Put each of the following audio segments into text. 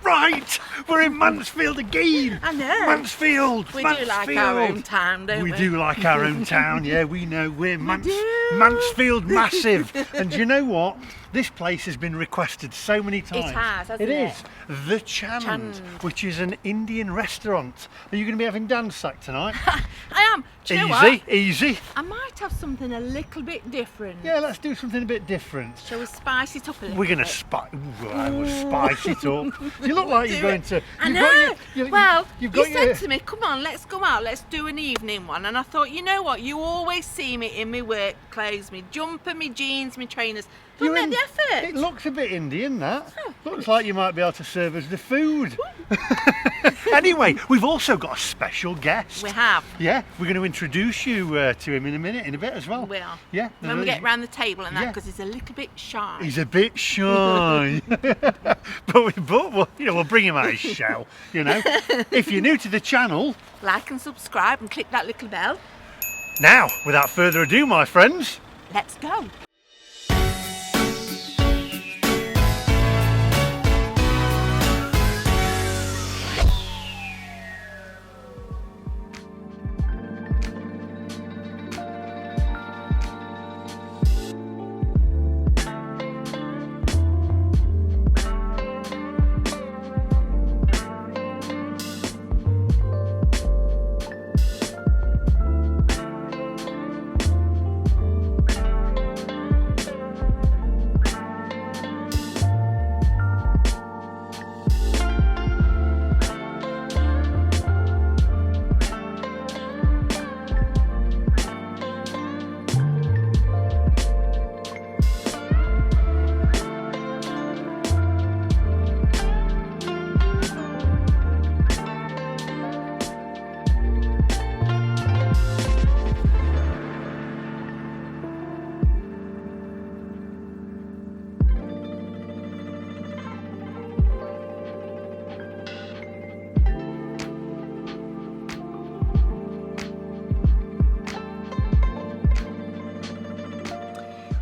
right. We're in Mansfield again. I know. Mansfield. We do like our own town, don't we? We do like our own town, yeah, we know. We're do. Mansfield massive. And do you know what? This place has been requested so many times. It has, hasn't it? it? Is. The Chand, which is an Indian restaurant. Are you going to be having Dhansak tonight? I am. Do you know what? Easy. I might have something a little bit different. Yeah, let's do something a bit different. Shall we spice it up a little We're going to spice it up. You look like you're going to... I know. You got said to me, come on, let's go out, let's do an evening one. And I thought, you know what, you always see me in my work clothes, my jumper, my jeans, my trainers. Don't make the effort. It looks a bit Indian, that. Looks like you might be able to serve us the food. Anyway, we've also got a special guest. We have. Yeah, we're going to introduce you to him in a bit as well. We are. Yeah. When we get round the table and that, because he's a little bit shy. He's a bit shy. but we'll bring him out of his shell, you know. If you're new to the channel, like and subscribe and click that little bell. Now, without further ado, my friends, let's go.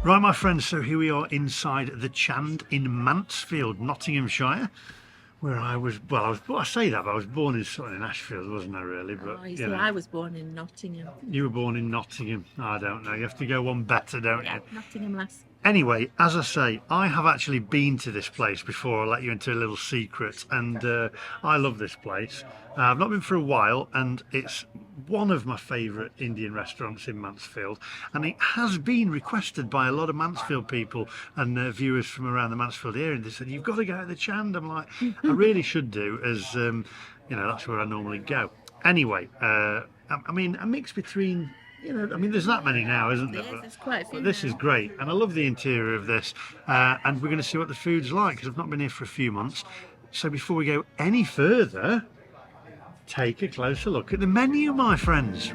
Right, my friends, so here we are inside the Chand in Mansfield, Nottinghamshire, where I was born in Sutton in Ashfield, wasn't I, really? But I was born in Nottingham. You were born in Nottingham. I don't know, you have to go one better, don't you? Nottingham lass. Anyway, as I say, I have actually been to this place before. I'll let you into a little secret, and I love this place. I've not been for a while, and it's one of my favourite Indian restaurants in Mansfield, and it has been requested by a lot of Mansfield people and viewers from around the Mansfield area. They said, you've got to go to the Chand. I'm like, I really should do, as you know, that's where I normally go. Anyway, I mean, a mix between, you know, I mean, there's that many now, isn't there? There's quite a few. But this is great, and I love the interior of this, and we're going to see what the food's like, because I've not been here for a few months. So before we go any further, take a closer look at the menu, my friends.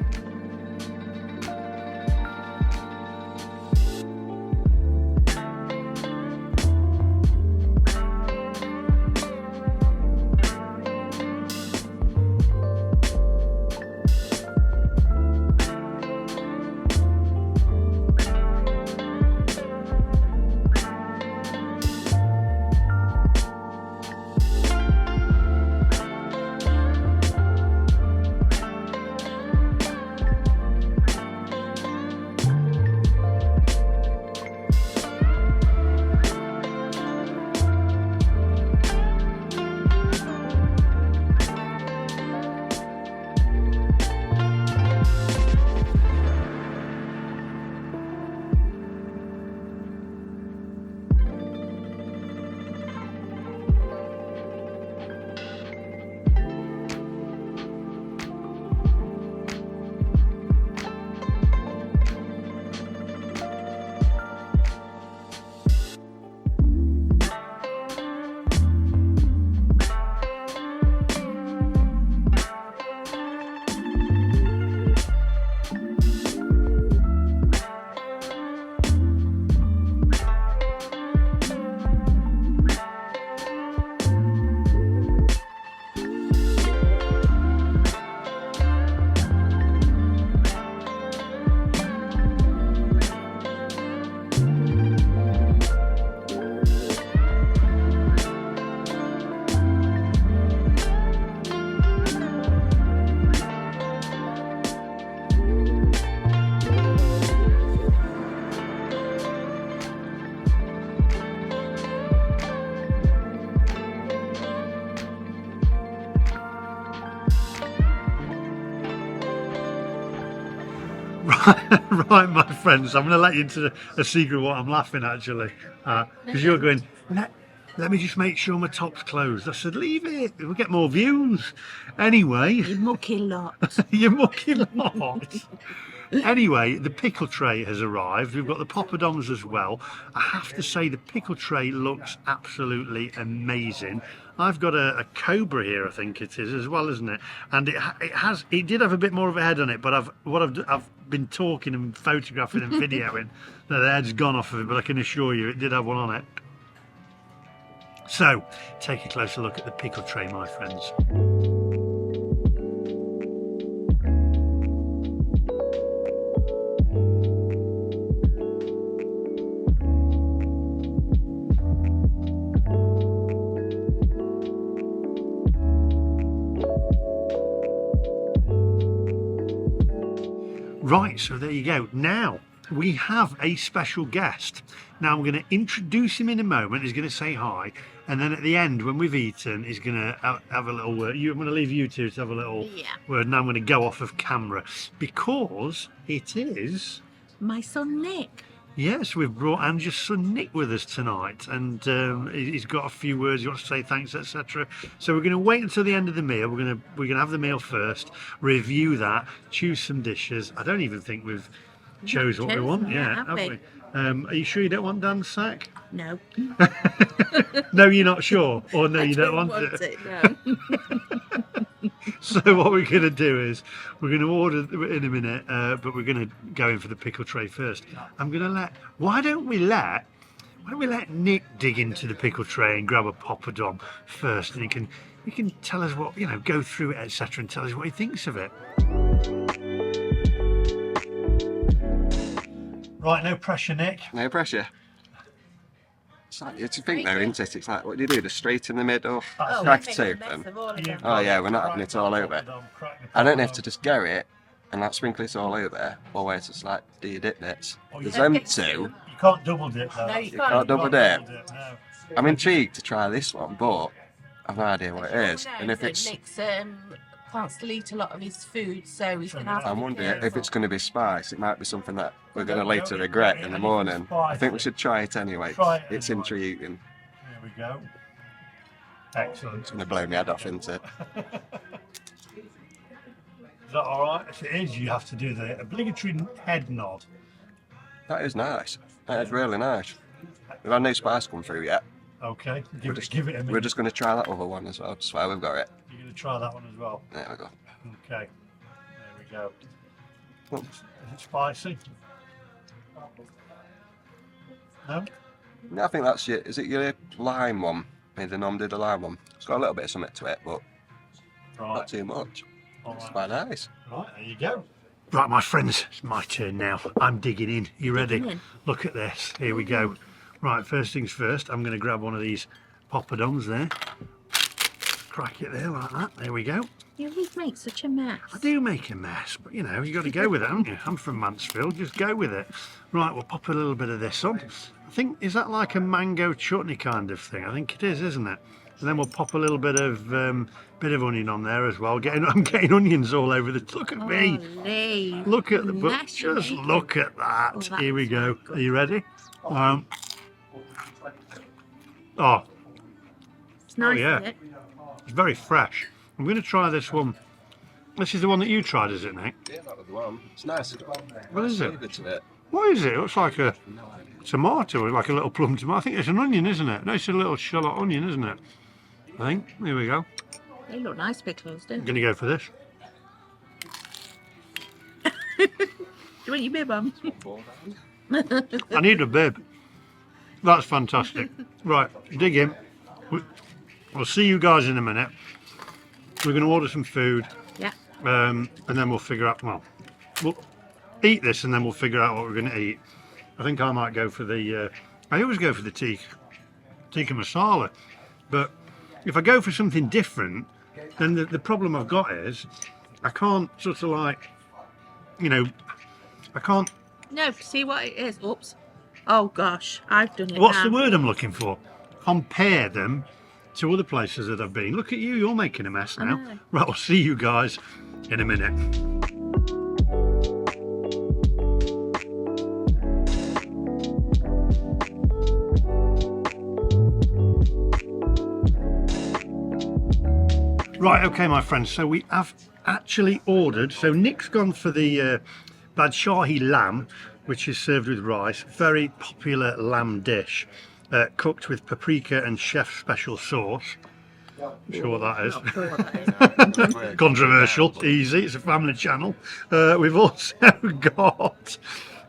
Right, my friends, I'm going to let you into a secret what I'm laughing actually. Because you're going, let me just make sure my top's closed. I said, leave it, we'll get more views. Anyway. You mucky lot. You mucky lot. Anyway, the pickle tray has arrived. We've got the poppadoms as well. I have to say the pickle tray looks absolutely amazing. I've got a cobra here, I think it is as well, isn't it? And it did have a bit more of a head on it, but I've been talking and photographing and videoing that the head's gone off of it, but I can assure you it did have one on it. So, take a closer look at the pickle tray, my friends. Right, so there you go. Now we have a special guest. Now I'm going to introduce him in a moment. He's going to say hi, and then at the end, when we've eaten, he's going to have a little word. I'm going to leave you two to have a little word, and I'm going to go off of camera because it is my son Nick. Yes, we've brought Angie's son Nick with us tonight, and he's got a few words he wants to say, thanks, etc. So we're going to wait until the end of the meal. We're going to have the meal first, review that, choose some dishes. I don't even think we've chose what we want yet, have we? Are you sure you don't want Dhansak? No. No, you're not sure, or no, you don't want it. No. So what we're going to do is we're going to order in a minute, but we're going to go in for the pickle tray first. I'm going to why don't we let Nick dig into the pickle tray and grab a poppadom first, and he can tell us what, go through it, etc., and tell us what he thinks of it. Right, no pressure, Nick. No pressure. It's like, you think though, isn't it? It's like, what do you do? Just straight in the middle, crack it open. Oh yeah, we're not having it all over. I don't have to just go it and like sprinkle it all over, or where it's just like, do you dip bits? There's them two. You can't double dip though. No, you can't double dip. No. I'm intrigued to try this one, but I've no idea what it is. And if it's... Nick's can't still eat a lot of his food, so he's going to have to... I'm wondering if it's going to be spice. It might be something that we're going to later regret in the morning. I think we should try it anyway. It's intriguing. There we go. Excellent. It's going to blow my head off, isn't it? Is that alright? If it is, you have to do the obligatory head nod. That is nice. That is really nice. We've had no spice come through yet. Okay, give it a minute. We're just going to try that other one as well, just while we've got it. You're going to try that one as well? There we go. Okay, there we go. Is it spicy? No? No, I think that's it. Is it your lime one? Maybe the Nom did the lime one. It's got a little bit of something to it, but not too much. It's quite nice. Right, there you go. Right, my friends, it's my turn now. I'm digging in. You ready? Look at this. Here we go. Right, first things first, I'm going to grab one of these poppadoms there. Crack it there like that. There we go. You always make such a mess. I do make a mess, but you got to go with it, haven't you? I'm from Mansfield, just go with it. Right, we'll pop a little bit of this on. I think, is that like a mango chutney kind of thing? I think it is, isn't it? And then we'll pop a little bit of onion on there as well. I'm getting onions all over the. Look at me. Lee. Look at the. Just look at that. Oh, here we go. Are you ready? It's nice, yeah. isn't it? It's very fresh. I'm going to try this one. This is the one that you tried, is it, Nick? Yeah, that was the one. It's nice. What is it? To it. What is it? It looks like a tomato, like a little plum tomato. I think it's an onion, isn't it? No, it's a little shallot onion, isn't it? I think. Here we go. They look nice pickles, don't I'm going to go for this. Do you want your bib on? I need a bib. That's fantastic. Right, dig in. We'll see you guys in a minute. We're going to order some food. Yeah. And then we'll figure out, we'll eat this and then we'll figure out what we're going to eat. I think I might go for the, I always go for the Tikka Massala. But if I go for something different, then the problem I've got is I can't sort of like, I can't. No, see what it is. Oops. Oh gosh, I've done it. What's now. the word I'm looking for? Compare them to other places that I've been. Look at you, you're making a mess now. Right, I'll see you guys in a minute. Right, okay, my friends. So we have actually ordered. So Nick's gone for the Badshahi Lamb, which is served with rice. Very popular lamb dish, cooked with paprika and chef's special sauce. I'm sure what that is. Controversial, easy. It's a family channel. We've also got.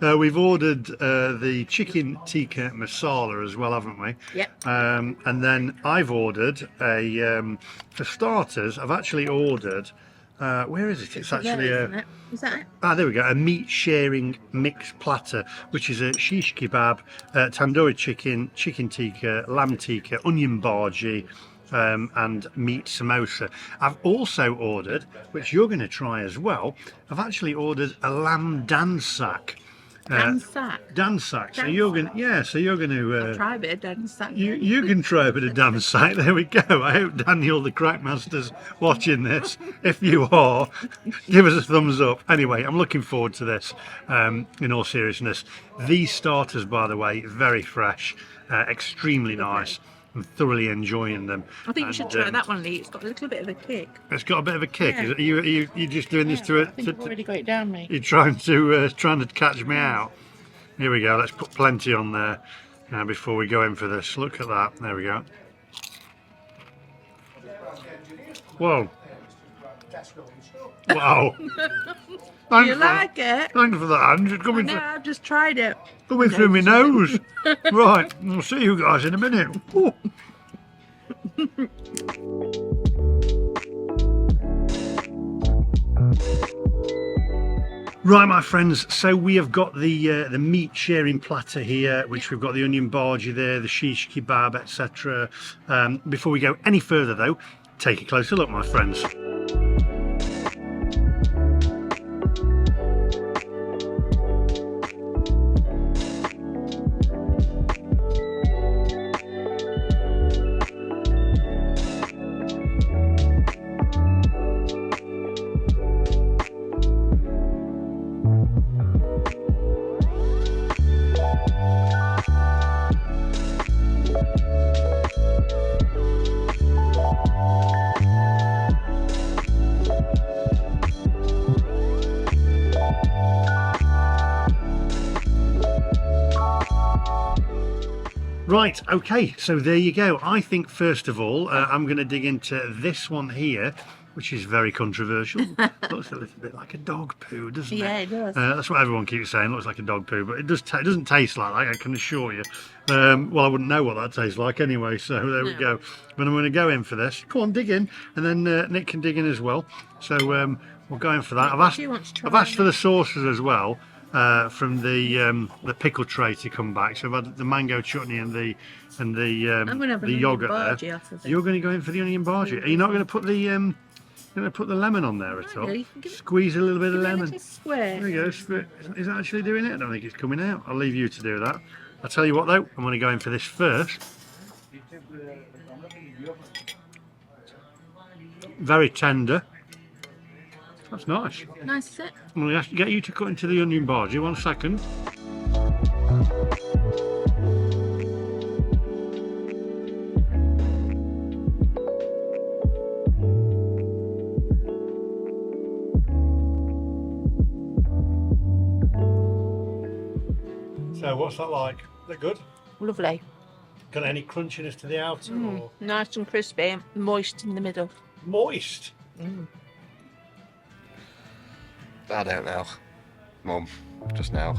We've ordered the chicken tikka masala as well, haven't we? Yep. And then I've ordered for starters, I've actually ordered, where is it? It's actually a... Is that it? Ah, there we go. A meat sharing mixed platter, which is a shish kebab, tandoori chicken, chicken tikka, lamb tikka, onion bhaji, and meat samosa. I've also ordered, which you're going to try as well, I've actually ordered a lamb dhansak. Dhansak. Dhansak. So you're going, so you're going to. Try a bit of Dhansak. You can try a bit of Dhansak. There we go. I hope Daniel, the MacMaster's watching this. If you are, give us a thumbs up. Anyway, I'm looking forward to this. In all seriousness, these starters, by the way, very fresh, extremely nice. I'm thoroughly enjoying them. I think you should try that one, Lee. It's got a little bit of a kick. It's got a bit of a kick. Yeah. Are you just doing this to it? I think you've already got it down, mate. You're trying to catch me out. Here we go. Let's put plenty on there now before we go in for this. Look at that. There we go. Whoa. Wow. Do you like it? Thanks for that, Ange. It's coming, No, I've just tried it. coming through my nose. Right. We'll see you guys in a minute. Ooh. Right, my friends, so we have got the meat sharing platter here, which we've got the onion bhaji there, the shish kebab, etc. Before we go any further though, take a closer look, my friends. Right, okay, so there you go. I think first of all, I'm going to dig into this one here, which is very controversial. Looks a little bit like a dog poo, doesn't it? Yeah, it does. That's what everyone keeps saying, looks like a dog poo, but it doesn't taste like that, I can assure you. Well, I wouldn't know what that tastes like anyway, so there we go. But I'm going to go in for this. Come on, dig in, and then Nick can dig in as well. So we'll go in for that. I've asked for the sauces as well. From the pickle tray to come back. So I've had the mango chutney and the yogurt there. You're going to go in for the onion bhaji. Are you not going to put the lemon on there at all? Squeeze a little bit of lemon. There you go. Is it actually doing it? I don't think it's coming out. I'll leave you to do that. I'll tell you what though, I'm going to go in for this first. Very tender. That's nice. Nice, is it? I'm going to have to get you to cut into the onion bhaji. 1 second. So what's that like? Is that good? Lovely. Got any crunchiness to the outer? Or? Nice and crispy, moist in the middle. Moist? I don't know. Mum, just now.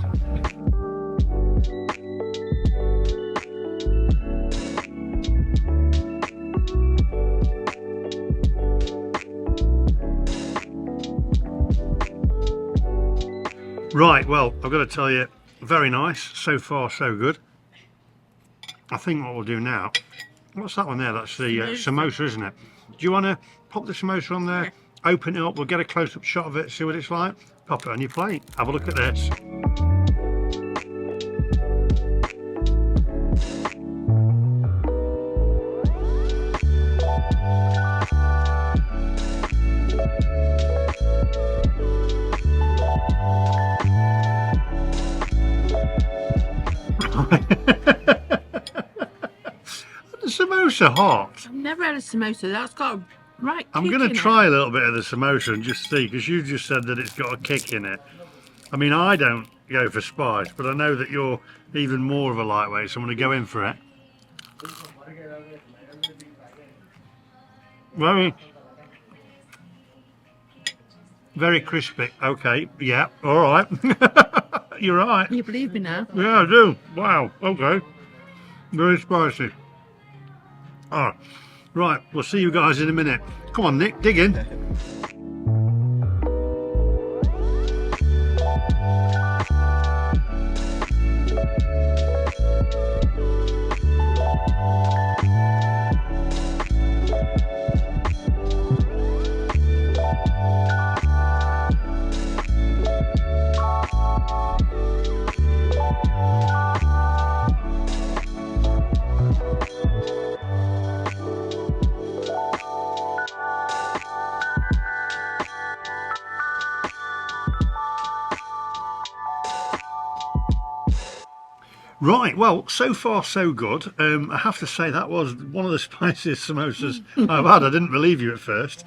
Right, well, I've got to tell you, very nice. So far, so good. I think what we'll do now, what's that one there? That's the samosa, isn't it? Do you want to pop the samosa on there? Yeah. Open it up, we'll get a close-up shot of it, see what it's like. Pop it on your plate. Have a look at this. The samosa hot. I've never had a samosa. That's got Right, I'm going to try a little bit of the samosa and just see, because you just said that it's got a kick in it. I mean, I don't go for spice, but I know that you're even more of a lightweight, so I'm going to go in for it. Very crispy. Okay, yeah, all right. You're right. You believe me now? Yeah, I do. Wow, okay. Very spicy. All right. Right, we'll see you guys in a minute. Come on, Nick, dig in. Right, well, so far so good. I have to say that was one of the spiciest samosas I've had. I didn't believe you at first.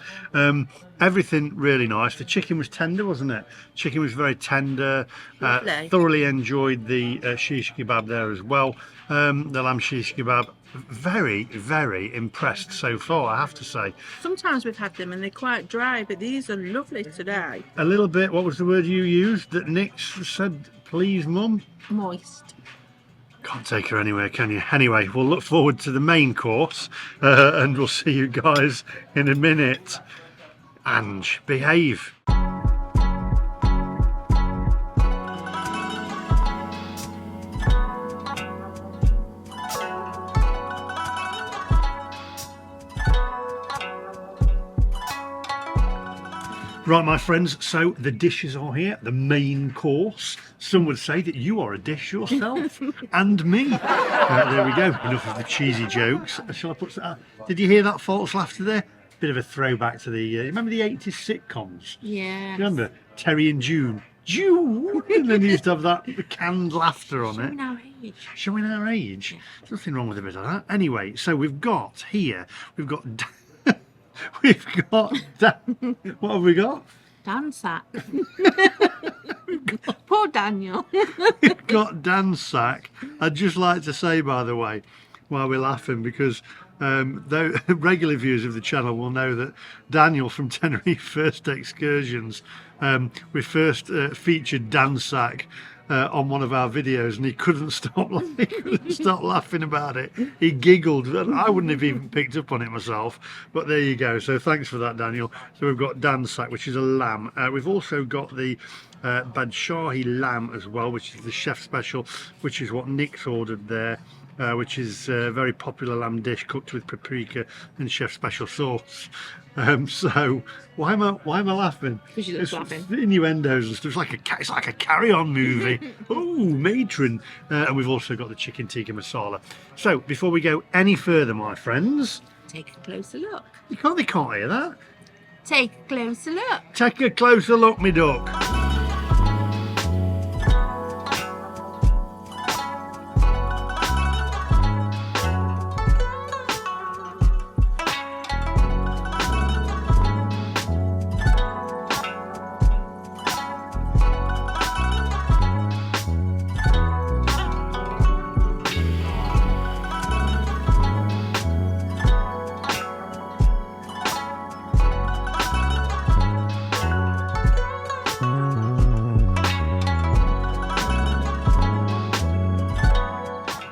Everything really nice. The chicken was tender, wasn't it? Chicken was very tender. Thoroughly enjoyed the shish kebab there as well. The lamb shish kebab. Very, very impressed so far, I have to say. Sometimes we've had them and they're quite dry, but these are lovely today. A little bit, what was the word you used that Nick said, please, Mum? Moist. Can't take her anywhere, can you? Anyway, we'll look forward to the main course and we'll see you guys in a minute. Ange, behave. Right, my friends, so the dishes are here, the main course. Some would say that you are a dish yourself, and me. There we go, enough of the cheesy jokes. Shall I put that? Did you hear that false laughter there? Bit of a throwback to the, remember the 80s sitcoms? Yeah. Remember, Terry and June? June! And then you used to have that canned laughter on it. Showing our age. Showing our age? Yeah. There's nothing wrong with a bit of that. Anyway, so we've got here, we've got... We've got what have we got? Dhansak. Poor Daniel. We've got Dhansak. I'd just like to say, by the way, while we're laughing, because though regular viewers of the channel will know that Daniel from Tenerife First Excursions, we first featured Dhansak on one of our videos, and he couldn't stop laughing about it. He giggled. I wouldn't have even picked up on it myself, but there you go. So thanks for that, Daniel. So we've got Dhansak, which is a lamb. We've also got the Badshahi Lamb as well, which is the chef special, which is what Nick's ordered there. Which is a very popular lamb dish cooked with paprika and chef special sauce. So why am I laughing? Because you look laughing. Innuendos and stuff. It's like a carry-on movie. Oh, matron. And we've also got the chicken tikka masala. So before we go any further, my friends, Take a closer look. they can't hear that. Take a closer look. Take a closer look, me duck.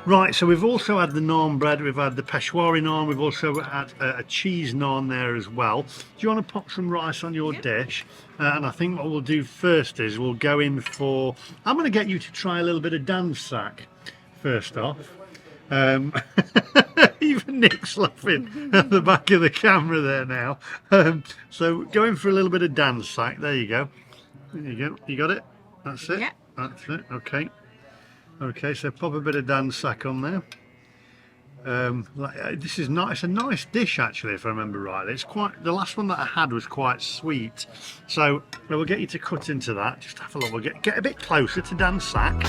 Right, so we've also had the naan bread, we've had the Peshwari naan, we've also had a cheese naan there as well. Do you want to pop some rice on your dish? And I think what we'll do first is we'll go in for... I'm going to get you to try a little bit of Dhansak first off. Even Nick's laughing at the back of the camera there now. So going for a little bit of Dhansak. There you go. There you go. You got it? That's it? Yeah. That's it. Okay. Okay, so pop a bit of Dhansak on there. This is nice. It's a nice dish actually, if I remember rightly. It's quite. The last one that I had was quite sweet. So we'll get you to cut into that. Just have a look. We'll get a bit closer to Dhansak.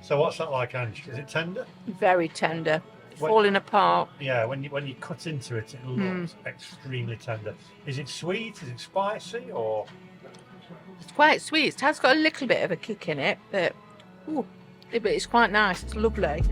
So what's that like, Ange? Is it tender? Very tender, falling apart. Yeah, when you cut into it, it looks extremely tender. Is it sweet? Is it spicy? Or It's quite sweet. It has got a little bit of a kick in it, but it's quite nice. It's lovely.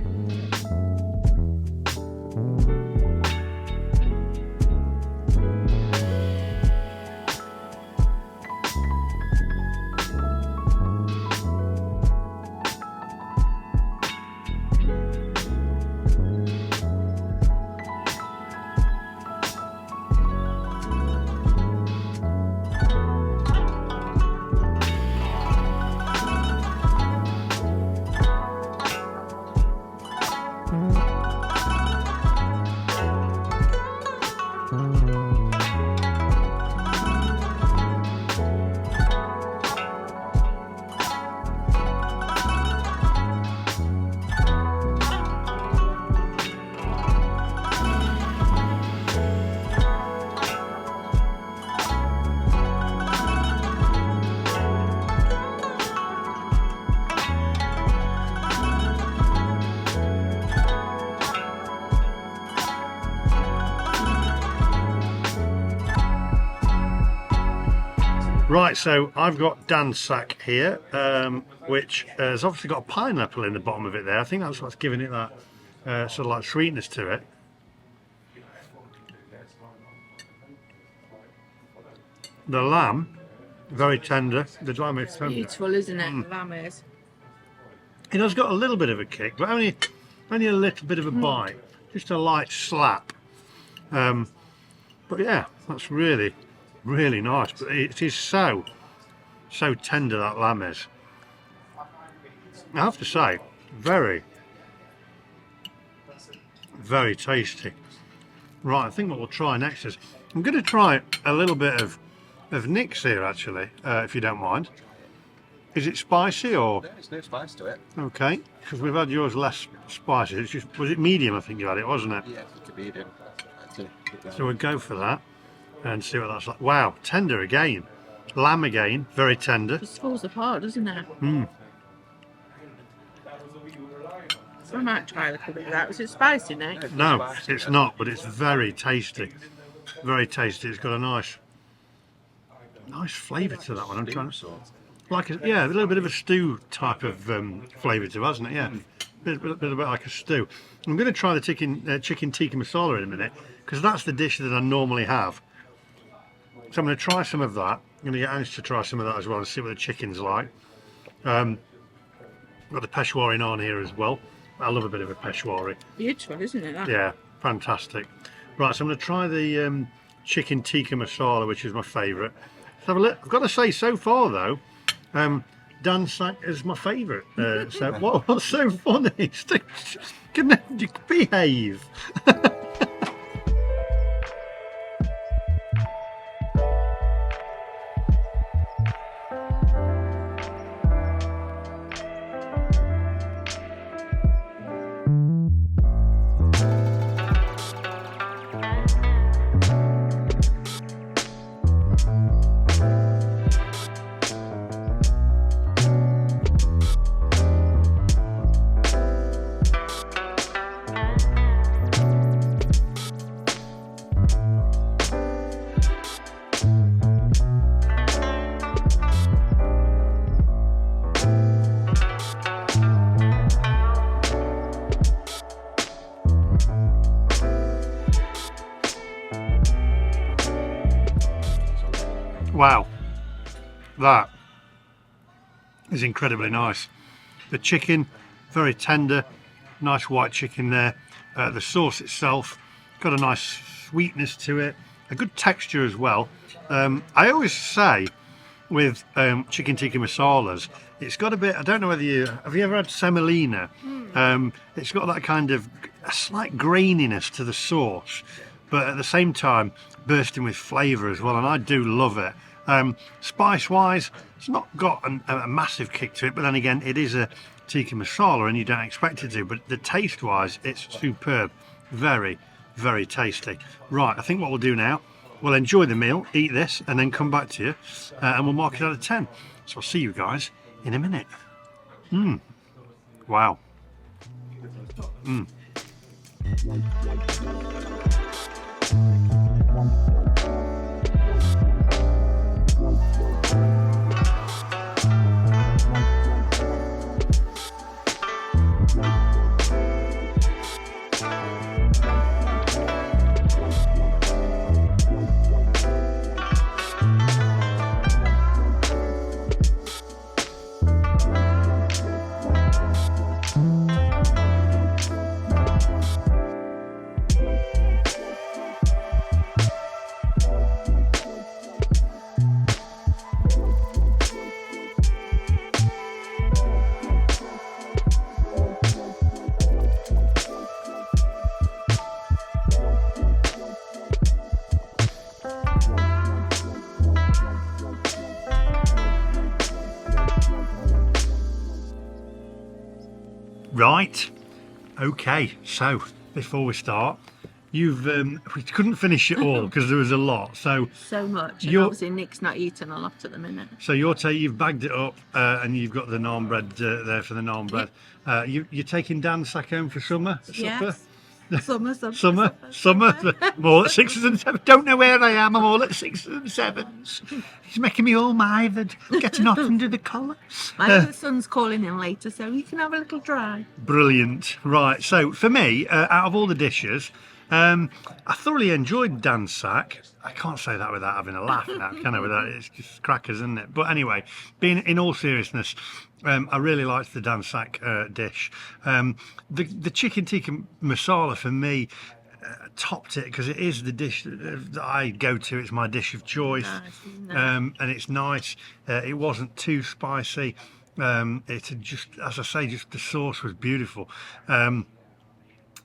right, so I've got Dhansak here, which has obviously got a pineapple in the bottom of it there. I think that's what's giving it that sort of like sweetness to it. The lamb, very tender. The lamb is tender. Beautiful, isn't it? The lamb is. It has got a little bit of a kick, but only a little bit of a bite, just a light slap. But yeah, that's really nice. But it is so tender, that lamb is. I have to say, very tasty. Right, I think what we'll try next is I'm going to try a little bit of Nick's here, actually, if you don't mind. Is it spicy or? No, there's no spice to it. Okay, because we've had yours less spicy. It's just, was it medium? I think you had it, wasn't it? Yeah, it's a medium. So we'll go for that and see what that's like. Wow, tender again. Lamb again, very tender. It just falls apart, doesn't it? I might try a little bit of that. Was it spicy, Nick? No, it's not, but it's very tasty. Very tasty. It's got a nice flavour to that one. I'm trying to, like a little bit of a stew type of flavour to it, hasn't it? Yeah, a bit like a stew. I'm going to try the chicken tikka masala in a minute, because that's the dish that I normally have. So I'm going to try some of that. I'm going to get Ange to try some of that as well and see what the chicken's like. Got the Peshwari naan here as well. I love a bit of a Peshwari. Beautiful, isn't it? That? Yeah, fantastic. Right, so I'm going to try the chicken tikka masala, which is my favourite. Let's have a look. I've got to say, so far though, Dhansak is my favourite. So what's so funny? Can you behave? Wow, that is incredibly nice. The chicken, very tender, nice white chicken there. The sauce itself got a nice sweetness to it, a good texture as well. I always say with chicken tikka masalas, it's got a bit, I don't know whether have you ever had semolina? It's got that kind of a slight graininess to the sauce, but at the same time bursting with flavour as well, and I do love it. Spice wise, it's not got a massive kick to it, but then again it is a tikka masala and you don't expect it to, but the taste wise it's superb. Very tasty. Right, I think what we'll do now, we'll enjoy the meal, eat this, and then come back to you and we'll mark it out of 10. So I'll see you guys in a minute. Wow. Right, okay, so before we start, we couldn't finish it all because there was a lot, so much, and obviously Nick's not eating a lot at the minute. So you've bagged it up, and you've got the naan bread there for the naan bread. You're taking Dhansak home for summer? Yes. Summer. I'm all at 6s and 7s. Don't know where I am. I'm all at 6s and 7s. He's making me all mithered, getting off under the collar. My other son's calling in later, so you can have a little dry. Brilliant. Right. So for me, out of all the dishes, I thoroughly enjoyed Dhansak. I can't say that without having a laugh now, can I? Without it's just crackers, isn't it? But anyway, being in all seriousness, I really liked the Dhansak dish. The chicken tikka masala for me topped it because it is the dish that I go to. It's my dish of choice, and it's nice. It wasn't too spicy. It had just, as I say, just the sauce was beautiful.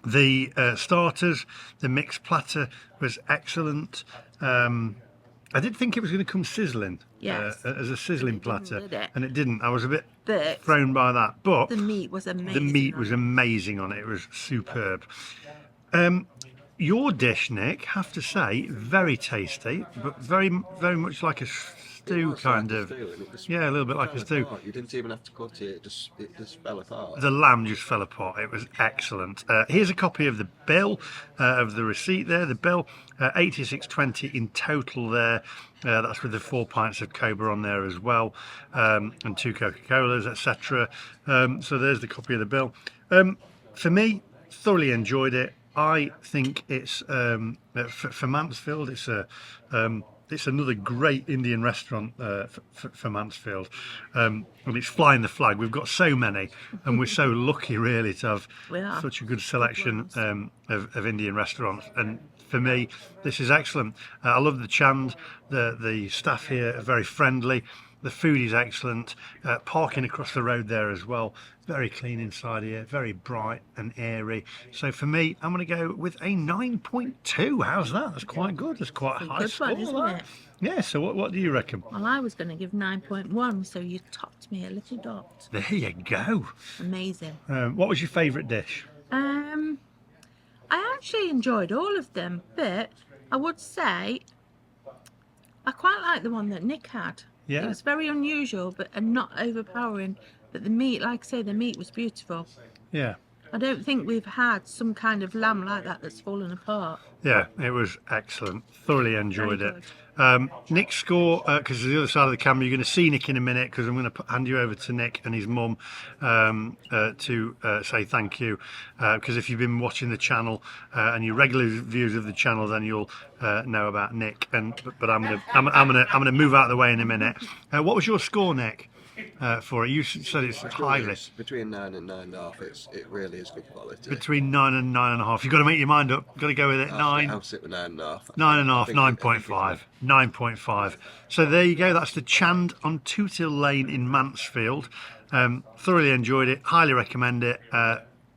The starters, the mixed platter was excellent. I did think it was going to come sizzling, as a sizzling platter, and it didn't. I was a bit thrown by that, but the meat was amazing. The meat was amazing on it. It was superb. Your dish, Nick, have to say, very tasty, but very much like a stew kind of. Yeah, a little bit like a stew. You didn't even have to cut it; it just fell apart. The lamb just fell apart. It was excellent. Here's a copy of the bill, of the receipt there. The bill, 86.20 in total there. That's with the 4 pints of Cobra on there as well, and 2 Coca-Colas, etc. So there's the copy of the bill. For me, thoroughly enjoyed it. I think it's for Mansfield. It's another great Indian restaurant for Mansfield, and it's flying the flag. We've got so many, and we're so lucky really to have such a good selection of Indian restaurants. And for me, this is excellent. I love the chand. The staff here are very friendly. The food is excellent. Parking across the road there as well. Very clean inside here, very bright and airy. So for me, I'm going to go with a 9.2. How's that? That's quite good. That's quite a high score, isn't it? Yeah, so what do you reckon? Well, I was going to give 9.1, so you topped me a little dot. There you go. Amazing. What was your favourite dish? I actually enjoyed all of them, but I would say I quite like the one that Nick had. Yeah. It was very unusual, and not overpowering. But the meat, like I say, the meat was beautiful. Yeah. I don't think we've had some kind of lamb like that that's fallen apart. Yeah, it was excellent. Thoroughly enjoyed it. Nick's score, because the other side of the camera, you're going to see Nick in a minute, because I'm going to hand you over to Nick and his mum to say thank you. Because if you've been watching the channel and you're regular viewers of the channel, then you'll know about Nick. But I'm gonna move out of the way in a minute. What was your score, Nick? For it, you said it's highly between 9 and 9.5. It really is good quality. Between 9 and 9.5. You've got to make your mind up. You've got to go with it. 9. I'll sit with 9.5. 9.5. 9.5. 9.5. So there you go. That's the Chand on Tootil Lane in Mansfield. Thoroughly enjoyed it. Highly recommend it.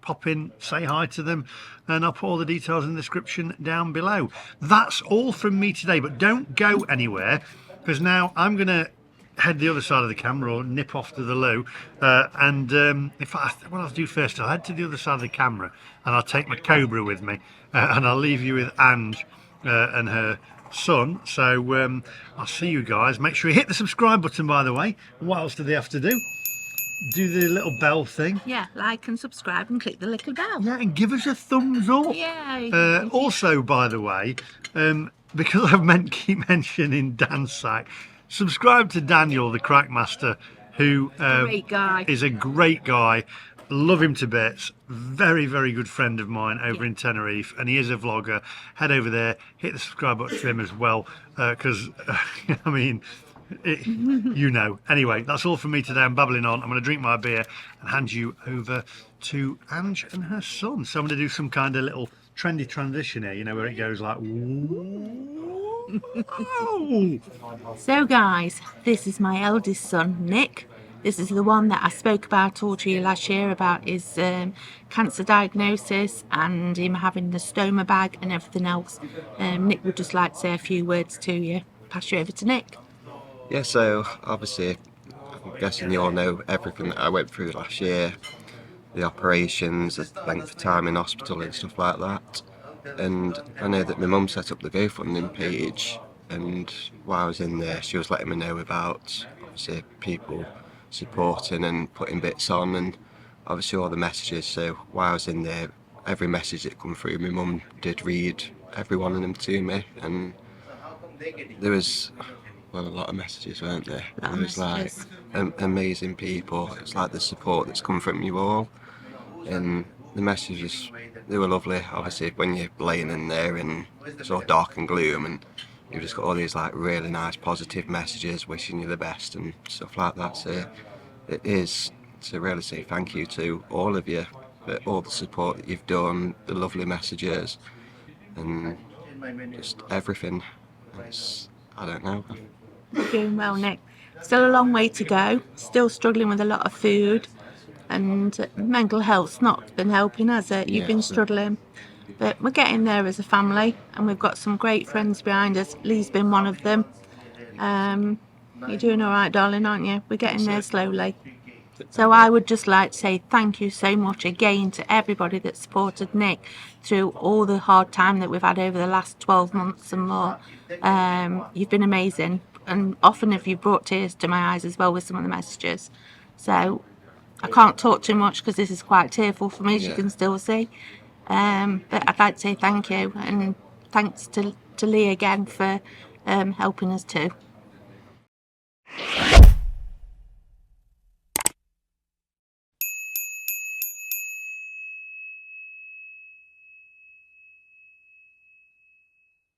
Pop in, say hi to them, and I'll put all the details in the description down below. That's all from me today, but don't go anywhere, because now I'm going to head the other side of the camera or nip off to the loo, and in fact, what I'll do first, I'll head to the other side of the camera and I'll take my Cobra with me, and I'll leave you with Ange and her son. So I'll see you guys. Make sure you hit the subscribe button, by the way. What else do they have to do? do the little bell thing. Yeah, like and subscribe and click the little bell. Yeah, and give us a thumbs up. Yay. Also, by the way, because I've keep mentioning Dhansak, subscribe to Daniel, the MacMaster, who Great guy. is a great guy. Love him to bits. Very, very good friend of mine over in Tenerife, and he is a vlogger. Head over there, hit the subscribe button for him as well, because I mean, you know. Anyway, that's all from me today. I'm babbling on. I'm going to drink my beer and hand you over to Ange and her son. So I'm going to do some kind of little trendy transition here, you know, where it goes like, So guys, this is my eldest son, Nick. This is the one that I spoke about all to you last year about his cancer diagnosis and him having the stoma bag and everything else. Nick would just like to say a few words to you. Pass you over to Nick. Yeah, so obviously, I'm guessing you all know everything that I went through last year, the operations, the length of time in hospital and stuff like that. And I know that my mum set up the GoFundMe page, and while I was in there, she was letting me know about obviously people supporting and putting bits on, and obviously all the messages. So while I was in there, every message that come through, my mum did read every one of them to me, and there was, well, a lot of messages, weren't there? And there was like amazing people. It's like the support that's come from you all, and the messages, they were lovely. Obviously when you're laying in there and it's all dark and gloom, and you've just got all these like really nice positive messages wishing you the best and stuff like that. So it is to really say thank you to all of you for all the support that you've done, the lovely messages, and just everything. I don't know. You're doing well, Nick. Still a long way to go. Still struggling with a lot of food, and mental health's not been helping, has it? You've been struggling. But we're getting there as a family, and we've got some great friends behind us. Lee's been one of them. You're doing all right, darling, aren't you? We're getting there slowly. So I would just like to say thank you so much again to everybody that supported Nick through all the hard time that we've had over the last 12 months and more. You've been amazing, and often have you brought tears to my eyes as well with some of the messages. So I can't talk too much because this is quite tearful for me, as you can still see. But I'd like to say thank you, and thanks to Lee again for helping us too.